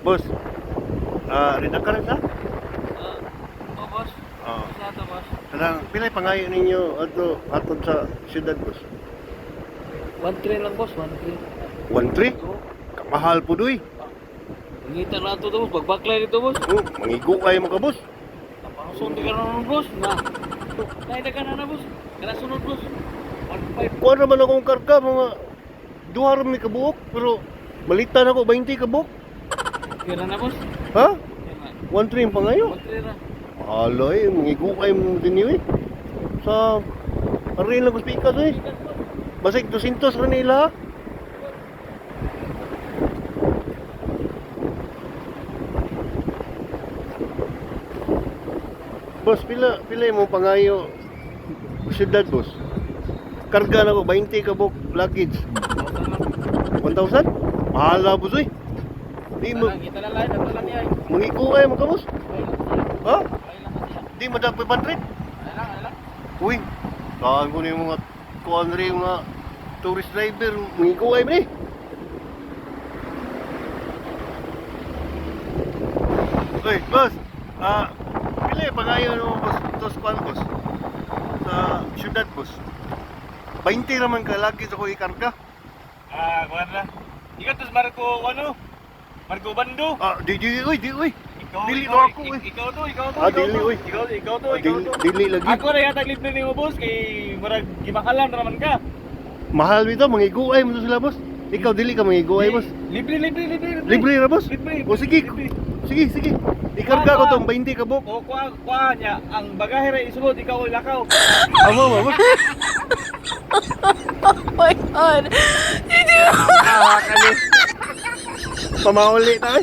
Boss, rida ka rin sa? Oo, boss. Oo. Sa ato, boss. Kanang pilay pangayo ninyo atod sa siyudad, boss. 1-3 lang, boss. 1-3. 1-3? Oo. Kamahal po doy. Pangita na ito, boss. Bagbaklay dito, boss. Mangigo kayo mga boss. Napakasundi ka na, boss. Na. Naida ka na, boss. Kaya sunod, boss. 1-5. Kuha naman akong karga, mga duha rin may kabuok, pero balitan ako 20 kabuok. Kira na, boss. Ha? Kira. 1-3 yung pangayo. 1-3 na. Mahalo mangigo kayo mo din yun eh. Sa arin lang kuspikas eh. Basig 200 rin nila. Boss, pila mo pangayo siyudad, boss? Karga na ko 20 kabuk luggage. 1,000? Mahala, boss eh. Di mo Kita na lang. Ito lang yan. mangigo kayo mga boss. Ha? Ay lang kasi. Di madagpay 100. Ay lang. Uy, kaan ko na yung mga kuhan rin yung mga tourist driver, mangigo kayo mo eh. Uy, boss, pila yung pangayo ng boss, tos kuhan, boss, sa syudad, boss. 20 naman ka lagi sa ko ikarga. Kuwan na. Ikaw tos Marco, ano? Marco Bando. Di, uy. Dili Ikaw, to ako, eh. Ikaw to. Dili, uy. Ikaw to. Dili lagi. Ako na yata libre ni mo, boss. Kay marag gimakalan naman ka. Mahal dito, mangigo kayo mo sila, boss. Ikaw, dili ka mangigo kayo, boss. Libre. Libre na, boss? Libre. O sige, Libre. sige. Ikarga ko tong 20 kabuk. O kuha niya, ang bagahe rin isulod, ikaw ay lakaw. Amo, boss. Oh my God! Kani. Pamauli tayo.